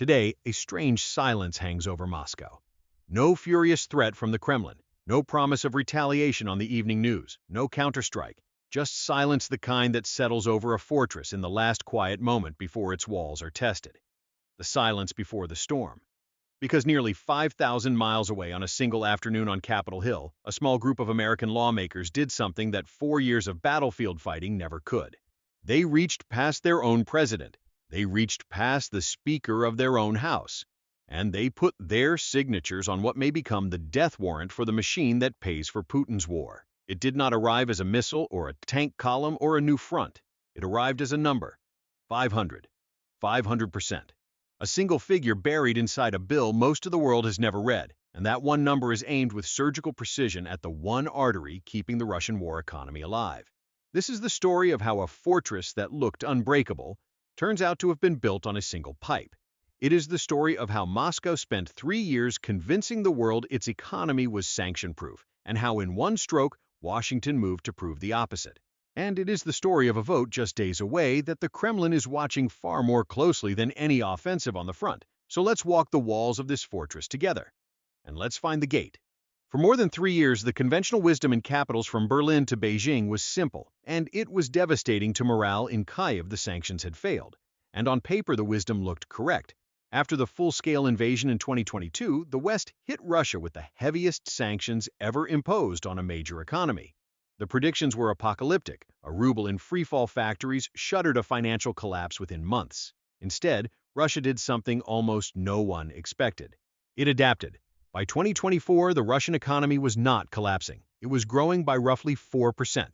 Today, a strange silence hangs over Moscow. No furious threat from the Kremlin, no promise of retaliation on the evening news, no counterstrike, just silence the kind that settles over a fortress in the last quiet moment before its walls are tested. The silence before the storm. Because nearly 5,000 miles away on a single afternoon on Capitol Hill, a small group of American lawmakers did something that 4 years of battlefield fighting never could. They reached past their own president. They reached past the Speaker of their own House. And they put their signatures on what may become the death warrant for the machine that pays for Putin's war. It did not arrive as a missile or a tank column or a new front. It arrived as a number. 500. 500%. A single figure buried inside a bill most of the world has never read, and that one number is aimed with surgical precision at the one artery keeping the Russian war economy alive. This is the story of how a fortress that looked unbreakable turns out to have been built on a single pipe. It is the story of how Moscow spent 3 years convincing the world its economy was sanction-proof, and how in one stroke, Washington moved to prove the opposite. And it is the story of a vote just days away that the Kremlin is watching far more closely than any offensive on the front. So let's walk the walls of this fortress together. And let's find the gate. For more than 3 years, the conventional wisdom in capitals from Berlin to Beijing was simple, and it was devastating to morale in Kyiv. The sanctions had failed. And on paper, the wisdom looked correct. After the full-scale invasion in 2022, the West hit Russia with the heaviest sanctions ever imposed on a major economy. The predictions were apocalyptic. A ruble in freefall factories shuttered a financial collapse within months. Instead, Russia did something almost no one expected. It adapted. By 2024, the Russian economy was not collapsing. It was growing by roughly 4%.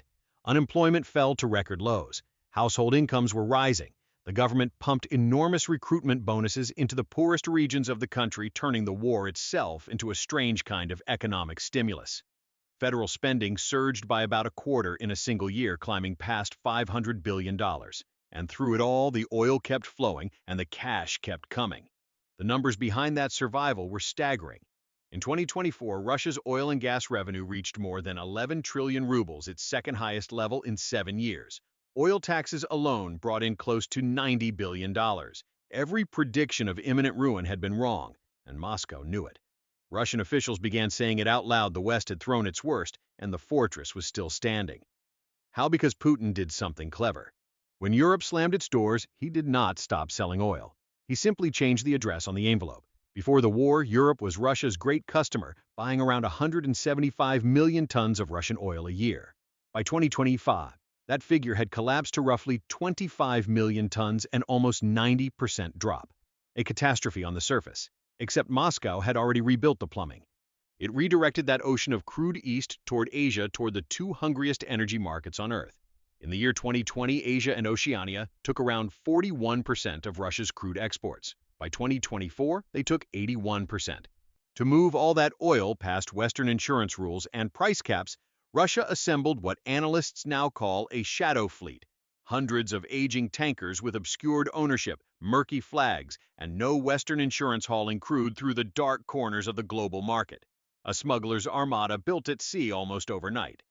Unemployment fell to record lows. Household incomes were rising. The government pumped enormous recruitment bonuses into the poorest regions of the country, turning the war itself into a strange kind of economic stimulus. Federal spending surged by about a quarter in a single year, climbing past $500 billion. And through it all, the oil kept flowing and the cash kept coming. The numbers behind that survival were staggering. In 2024, Russia's oil and gas revenue reached more than 11 trillion rubles, its second highest level in 7 years. Oil taxes alone brought in close to $90 billion. Every prediction of imminent ruin had been wrong, and Moscow knew it. Russian officials began saying it out loud. The West had thrown its worst, and the fortress was still standing. How? Because Putin did something clever. When Europe slammed its doors, he did not stop selling oil. He simply changed the address on the envelope. Before the war, Europe was Russia's great customer, buying around 175 million tons of Russian oil a year. By 2025, that figure had collapsed to roughly 25 million tons, an almost 90% drop. A catastrophe on the surface. Except Moscow had already rebuilt the plumbing. It redirected that ocean of crude east toward Asia, toward the two hungriest energy markets on Earth. In the year 2020, Asia and Oceania took around 41% of Russia's crude exports. By 2024, they took 81%. To move all that oil past Western insurance rules and price caps, Russia assembled what analysts now call a shadow fleet. Hundreds of aging tankers with obscured ownership, murky flags, and no Western insurance hauling crude through the dark corners of the global market. A smuggler's armada built at sea almost overnight.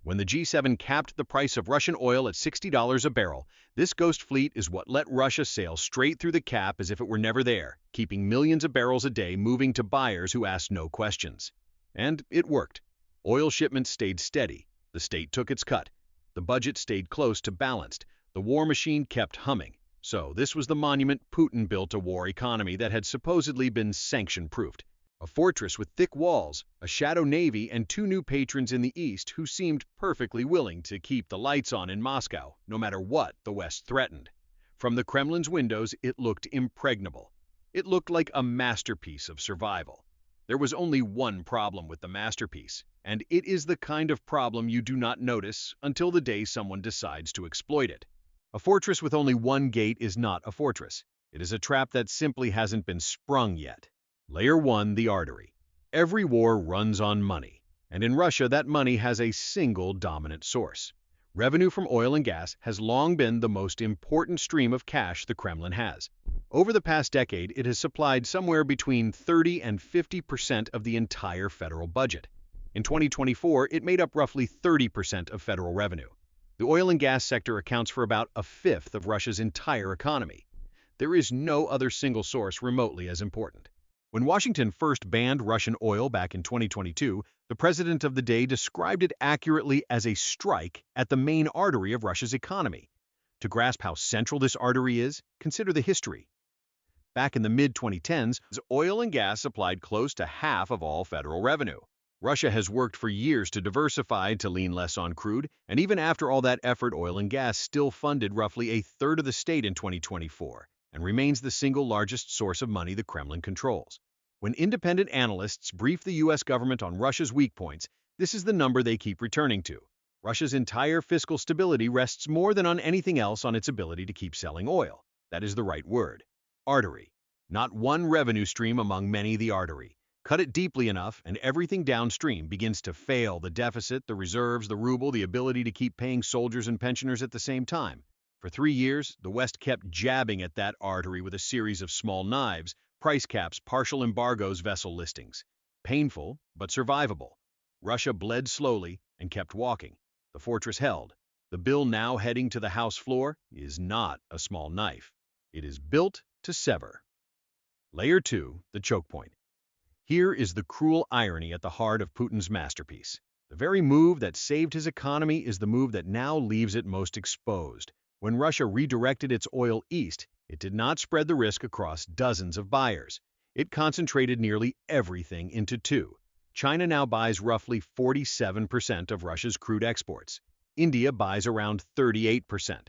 When the G7 capped the price of Russian oil at $60 a barrel, this ghost fleet is what let Russia sail straight through the cap as if it were never there, keeping millions of barrels a day moving to buyers who asked no questions. And it worked. Oil shipments stayed steady. The state took its cut. The budget stayed close to balanced. The war machine kept humming. So this was the monument Putin built, a war economy that had supposedly been sanction-proofed. A fortress with thick walls, a shadow navy, and 2 new patrons in the East who seemed perfectly willing to keep the lights on in Moscow, no matter what the West threatened. From the Kremlin's windows, it looked impregnable. It looked like a masterpiece of survival. There was only one problem with the masterpiece, and it is the kind of problem you do not notice until the day someone decides to exploit it. A fortress with only one gate is not a fortress. It is a trap that simply hasn't been sprung yet. Layer 1, the artery. Every war runs on money, and in Russia that money has a single dominant source. Revenue from oil and gas has long been the most important stream of cash the Kremlin has. Over the past decade, it has supplied somewhere between 30 and 50% of the entire federal budget. In 2024, it made up roughly 30% of federal revenue. The oil and gas sector accounts for about a fifth of Russia's entire economy. There is no other single source remotely as important. When Washington first banned Russian oil back in 2022, the president of the day described it accurately as a strike at the main artery of Russia's economy. To grasp how central this artery is, consider the history. Back in the mid-2010s, oil and gas supplied close to half of all federal revenue. Russia has worked for years to diversify to lean less on crude, and even after all that effort, oil and gas still funded roughly a third of the state in 2024 and remains the single largest source of money the Kremlin controls. When independent analysts brief the U.S. government on Russia's weak points, this is the number they keep returning to. Russia's entire fiscal stability rests more than on anything else on its ability to keep selling oil. That is the right word. Artery. Not one revenue stream among many, the artery. Cut it deeply enough, and everything downstream begins to fail: the deficit, the reserves, the ruble, the ability to keep paying soldiers and pensioners at the same time. For 3 years, the West kept jabbing at that artery with a series of small knives: price caps, partial embargoes, vessel listings. Painful, but survivable. Russia bled slowly and kept walking. The fortress held. The bill now heading to the House floor is not a small knife. It is built to sever. Layer 2, the choke point. Here is the cruel irony at the heart of Putin's masterpiece. The very move that saved his economy is the move that now leaves it most exposed. When Russia redirected its oil east, it did not spread the risk across dozens of buyers. It concentrated nearly everything into 2. China now buys roughly 47% of Russia's crude exports. India buys around 38%.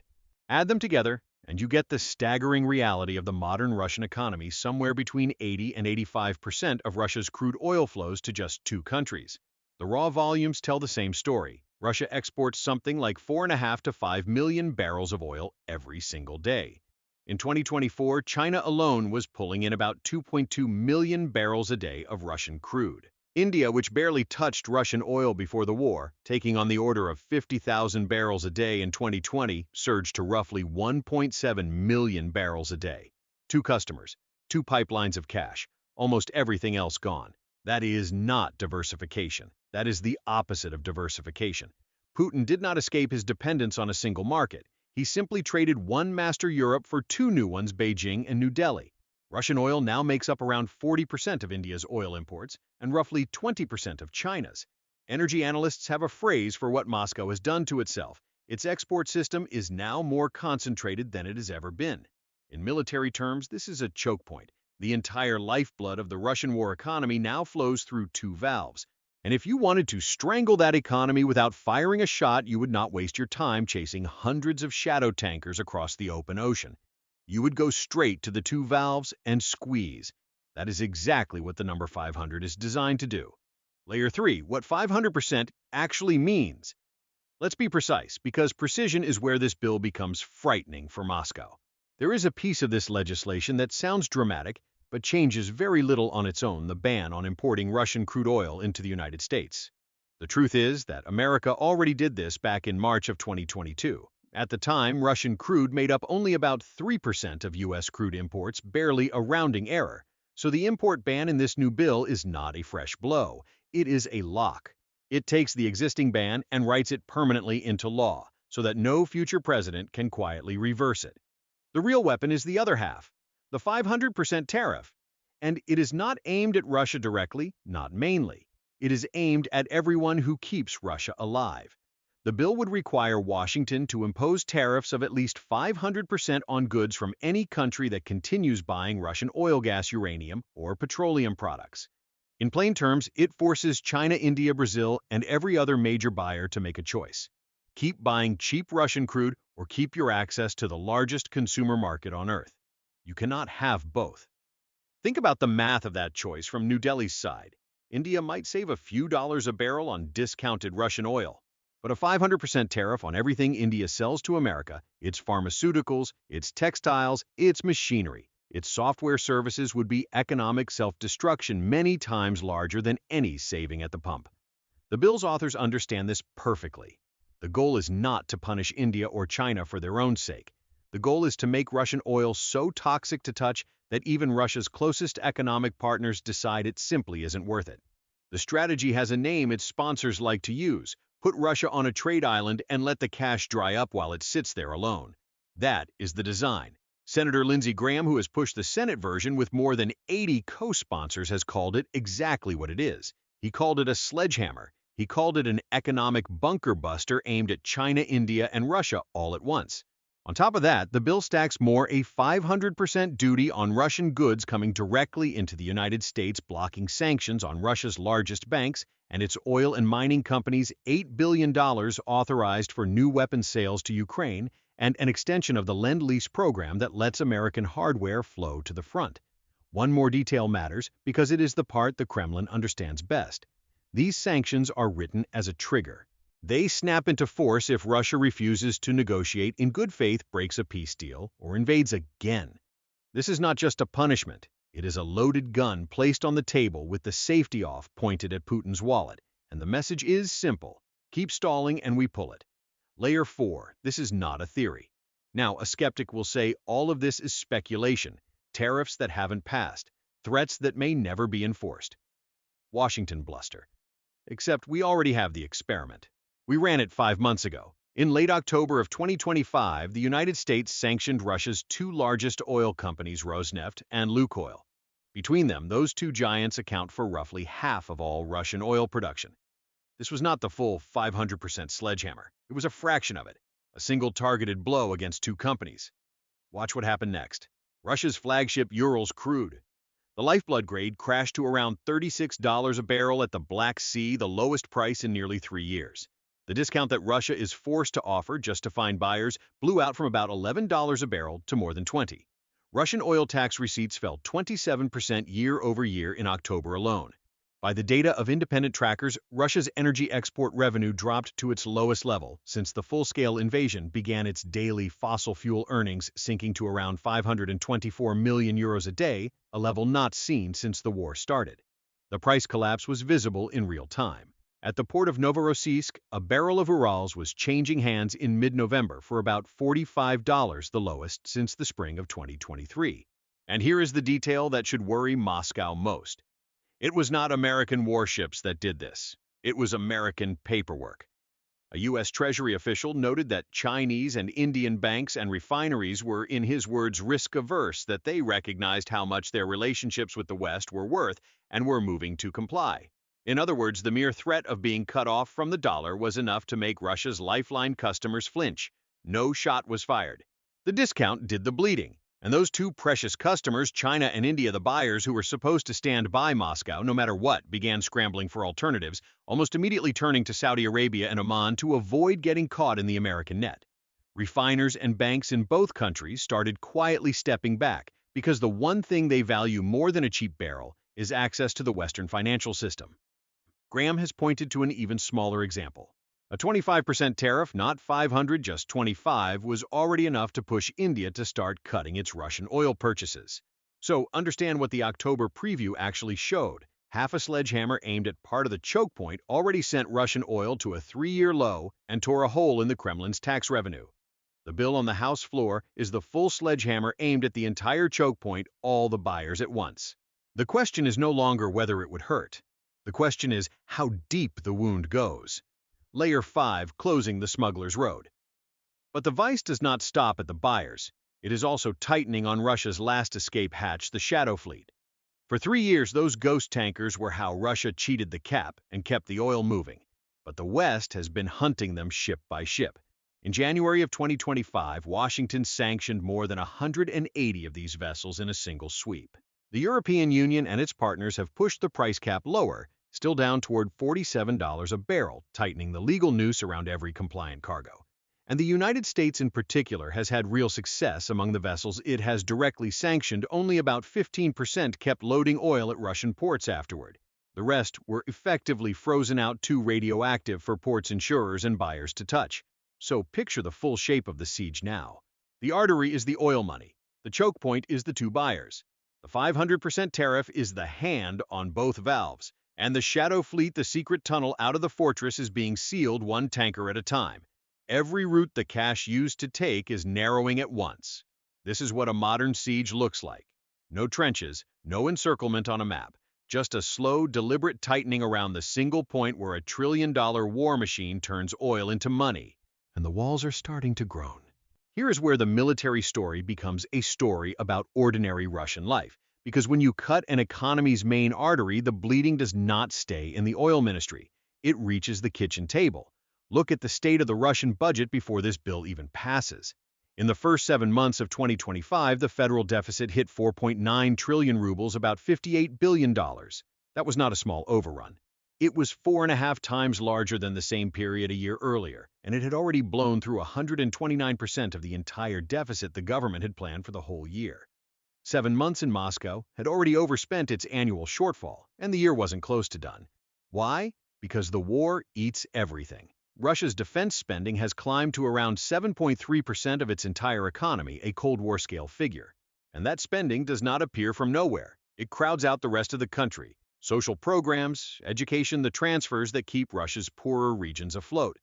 Add them together, and you get the staggering reality of the modern Russian economy: somewhere between 80 and 85% of Russia's crude oil flows to just 2 countries. The raw volumes tell the same story. Russia exports something like 4.5 to 5 million barrels of oil every single day. In 2024, China alone was pulling in about 2.2 million barrels a day of Russian crude. India, which barely touched Russian oil before the war, taking on the order of 50,000 barrels a day in 2020, surged to roughly 1.7 million barrels a day. 2 customers, 2 pipelines of cash, almost everything else gone. That is not diversification. That is the opposite of diversification. Putin did not escape his dependence on a single market. He simply traded one master Europe for 2 new ones, Beijing and New Delhi. Russian oil now makes up around 40% of India's oil imports and roughly 20% of China's. Energy analysts have a phrase for what Moscow has done to itself: its export system is now more concentrated than it has ever been. In military terms, this is a choke point. The entire lifeblood of the Russian war economy now flows through 2 valves. And if you wanted to strangle that economy without firing a shot, you would not waste your time chasing hundreds of shadow tankers across the open ocean. You would go straight to the 2 valves and squeeze. That is exactly what the number 500 is designed to do. Layer 3, what 500% actually means. Let's be precise, because precision is where this bill becomes frightening for Moscow. There is a piece of this legislation that sounds dramatic, but changes very little on its own: the ban on importing Russian crude oil into the United States. The truth is that America already did this back in March of 2022. At the time, Russian crude made up only about 3% of U.S. crude imports, barely a rounding error. So the import ban in this new bill is not a fresh blow. It is a lock. It takes the existing ban and writes it permanently into law, so that no future president can quietly reverse it. The real weapon is the other half, the 500% tariff. And it is not aimed at Russia directly, not mainly. It is aimed at everyone who keeps Russia alive. The bill would require Washington to impose tariffs of at least 500% on goods from any country that continues buying Russian oil, gas, uranium, or petroleum products. In plain terms, it forces China, India, Brazil, and every other major buyer to make a choice. Keep buying cheap Russian crude or keep your access to the largest consumer market on Earth. You cannot have both. Think about the math of that choice from New Delhi's side. India might save a few dollars a barrel on discounted Russian oil. But a 500% tariff on everything India sells to America, its pharmaceuticals, its textiles, its machinery, its software services, would be economic self-destruction many times larger than any saving at the pump. The bill's authors understand this perfectly. The goal is not to punish India or China for their own sake. The goal is to make Russian oil so toxic to touch that even Russia's closest economic partners decide it simply isn't worth it. The strategy has a name its sponsors like to use: put Russia on a trade island and let the cash dry up while it sits there alone. That is the design. Senator Lindsey Graham, who has pushed the Senate version with more than 80 co-sponsors, has called it exactly what it is. He called it a sledgehammer. He called it an economic bunker buster aimed at China, India, and Russia all at once. On top of that, the bill stacks more a 500% duty on Russian goods coming directly into the United States, blocking sanctions on Russia's largest banks and its oil and mining companies, $8 billion authorized for new weapons sales to Ukraine, and an extension of the Lend-Lease program that lets American hardware flow to the front. One more detail matters because it is the part the Kremlin understands best. These sanctions are written as a trigger. They snap into force if Russia refuses to negotiate in good faith, breaks a peace deal, or invades again. This is not just a punishment. It is a loaded gun placed on the table with the safety off pointed at Putin's wallet. And the message is simple. Keep stalling and we pull it. Layer 4. This is not a theory. Now, a skeptic will say all of this is speculation, tariffs that haven't passed, threats that may never be enforced. Washington bluster. Except we already have the experiment. We ran it 5 months ago. In late October of 2025, the United States sanctioned Russia's two largest oil companies, Rosneft and Lukoil. Between them, those two giants account for roughly half of all Russian oil production. This was not the full 500% sledgehammer. It was a fraction of it, a single targeted blow against two companies. Watch what happened next. Russia's flagship Urals crude. The lifeblood grade crashed to around $36 a barrel at the Black Sea, the lowest price in nearly 3 years. The discount that Russia is forced to offer just to find buyers blew out from about $11 a barrel to more than $20. Russian oil tax receipts fell 27% year over year in October alone. By the data of independent trackers, Russia's energy export revenue dropped to its lowest level since the full-scale invasion began, its daily fossil fuel earnings sinking to around 524 million euros a day, a level not seen since the war started. The price collapse was visible in real time. At the port of Novorossiysk, a barrel of Urals was changing hands in mid-November for about $45, the lowest since the spring of 2023. And here is the detail that should worry Moscow most. It was not American warships that did this. It was American paperwork. A U.S. Treasury official noted that Chinese and Indian banks and refineries were, in his words, risk-averse, that they recognized how much their relationships with the West were worth and were moving to comply. In other words, the mere threat of being cut off from the dollar was enough to make Russia's lifeline customers flinch. No shot was fired. The discount did the bleeding. And those two precious customers, China and India, the buyers who were supposed to stand by Moscow no matter what, began scrambling for alternatives, almost immediately turning to Saudi Arabia and Oman to avoid getting caught in the American net. Refiners and banks in both countries started quietly stepping back because the one thing they value more than a cheap barrel is access to the Western financial system. Graham has pointed to an even smaller example. A 25% tariff, not 500, just 25, was already enough to push India to start cutting its Russian oil purchases. So understand what the October preview actually showed. Half a sledgehammer aimed at part of the choke point already sent Russian oil to a 3-year low and tore a hole in the Kremlin's tax revenue. The bill on the House floor is the full sledgehammer aimed at the entire choke point, all the buyers at once. The question is no longer whether it would hurt. The question is how deep the wound goes. Layer 5, closing the smuggler's road. But the vice does not stop at the buyers. It is also tightening on Russia's last escape hatch, the Shadow Fleet. For 3 years, those ghost tankers were how Russia cheated the cap and kept the oil moving. But the West has been hunting them ship by ship. In January of 2025, Washington sanctioned more than 180 of these vessels in a single sweep. The European Union and its partners have pushed the price cap lower, still down toward $47 a barrel, tightening the legal noose around every compliant cargo. And the United States in particular has had real success among the vessels it has directly sanctioned. Only about 15% kept loading oil at Russian ports afterward. The rest were effectively frozen out, too radioactive for ports insurers and buyers to touch. So picture the full shape of the siege now. The artery is the oil money. The choke point is the two buyers. The 500% tariff is the hand on both valves. And the Shadow Fleet, the secret tunnel out of the fortress, is being sealed one tanker at a time. Every route the cash used to take is narrowing at once. This is what a modern siege looks like. No trenches, no encirclement on a map, just a slow, deliberate tightening around the single point where a trillion-dollar war machine turns oil into money. And the walls are starting to groan. Here is where the military story becomes a story about ordinary Russian life. Because when you cut an economy's main artery, the bleeding does not stay in the oil ministry. It reaches the kitchen table. Look at the state of the Russian budget before this bill even passes. In the first 7 months of 2025, the federal deficit hit 4.9 trillion rubles, about $58 billion. That was not a small overrun. It was 4.5 times larger than the same period a year earlier, and it had already blown through 129% of the entire deficit the government had planned for the whole year. 7 months in Moscow had already overspent its annual shortfall, and the year wasn't close to done. Why? Because the war eats everything. Russia's defense spending has climbed to around 7.3% of its entire economy, a Cold War scale figure. And that spending does not appear from nowhere. It crowds out the rest of the country. Social programs, education, the transfers that keep Russia's poorer regions afloat.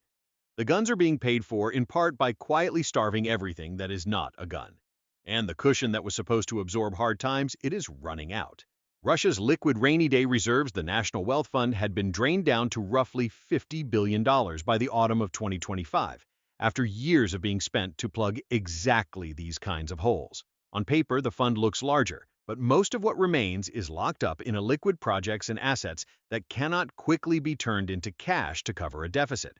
The guns are being paid for in part by quietly starving everything that is not a gun. And the cushion that was supposed to absorb hard times, it is running out. Russia's liquid rainy day reserves, the National Wealth Fund, had been drained down to roughly $50 billion by the autumn of 2025, after years of being spent to plug exactly these kinds of holes. On paper, the fund looks larger, but most of what remains is locked up in illiquid projects and assets that cannot quickly be turned into cash to cover a deficit.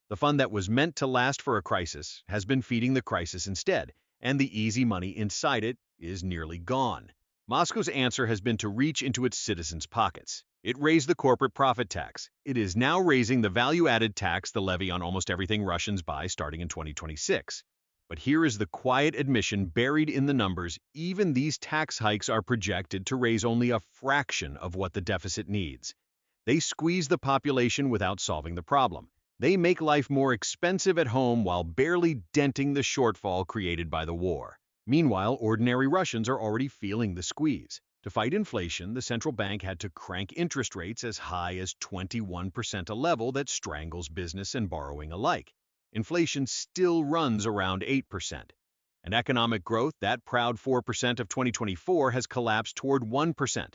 The fund that was meant to last for a crisis has been feeding the crisis instead, and the easy money inside it is nearly gone. Moscow's answer has been to reach into its citizens' pockets. It raised the corporate profit tax. It is now raising the value-added tax, the levy on almost everything Russians buy starting in 2026. But here is the quiet admission buried in the numbers: even these tax hikes are projected to raise only a fraction of what the deficit needs. They squeeze the population without solving the problem. They make life more expensive at home while barely denting the shortfall created by the war. Meanwhile, ordinary Russians are already feeling the squeeze. To fight inflation, the central bank had to crank interest rates as high as 21%, a level that strangles business and borrowing alike. Inflation still runs around 8%. And economic growth, that proud 4% of 2024, has collapsed toward 1%.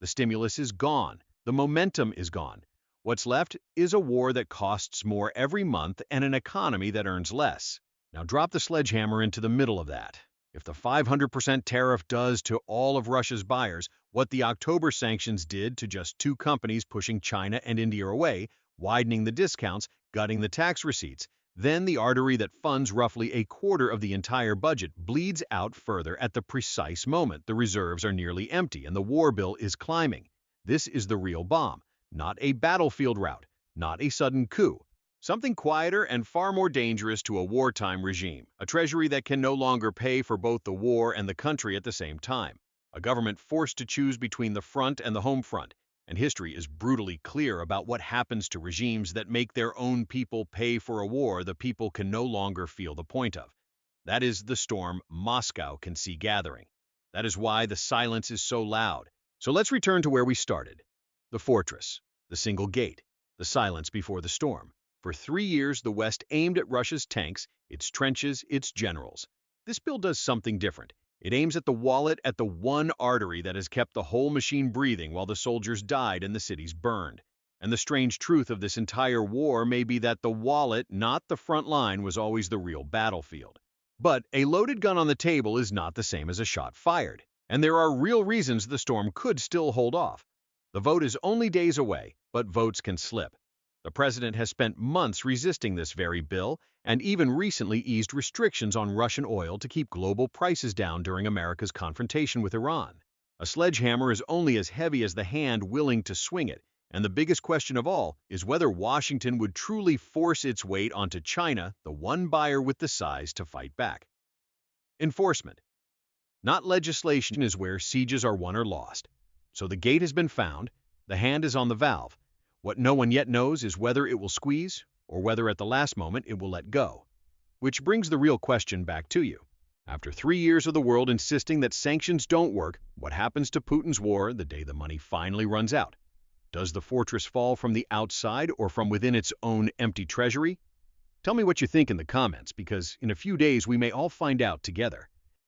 The stimulus is gone. The momentum is gone. What's left is a war that costs more every month and an economy that earns less. Now drop the sledgehammer into the middle of that. If the 500% tariff does to all of Russia's buyers what the October sanctions did to just 2 companies pushing China and India away, widening the discounts, gutting the tax receipts, then the artery that funds roughly a quarter of the entire budget bleeds out further at the precise moment the reserves are nearly empty and the war bill is climbing. This is the real bomb, not a battlefield rout, not a sudden coup. Something quieter and far more dangerous to a wartime regime, a treasury that can no longer pay for both the war and the country at the same time, a government forced to choose between the front and the home front, and history is brutally clear about what happens to regimes that make their own people pay for a war the people can no longer feel the point of. That is the storm Moscow can see gathering. That is why the silence is so loud. So let's return to where we started. The fortress, the single gate, the silence before the storm. For 3 years, the West aimed at Russia's tanks, its trenches, its generals. This bill does something different. It aims at the wallet, at the one artery that has kept the whole machine breathing while the soldiers died and the cities burned. And the strange truth of this entire war may be that the wallet, not the front line, was always the real battlefield. But a loaded gun on the table is not the same as a shot fired. And there are real reasons the storm could still hold off. The vote is only days away, but votes can slip. The president has spent months resisting this very bill and even recently eased restrictions on Russian oil to keep global prices down during America's confrontation with Iran. A sledgehammer is only as heavy as the hand willing to swing it, and the biggest question of all is whether Washington would truly force its weight onto China, the one buyer with the size to fight back. Enforcement, not legislation, is where sieges are won or lost. So the gate has been found, the hand is on the valve. What no one yet knows is whether it will squeeze or whether at the last moment it will let go. Which brings the real question back to you. After 3 years of the world insisting that sanctions don't work, what happens to Putin's war the day the money finally runs out? Does the fortress fall from the outside or from within its own empty treasury? Tell me what you think in the comments, because in a few days we may all find out together.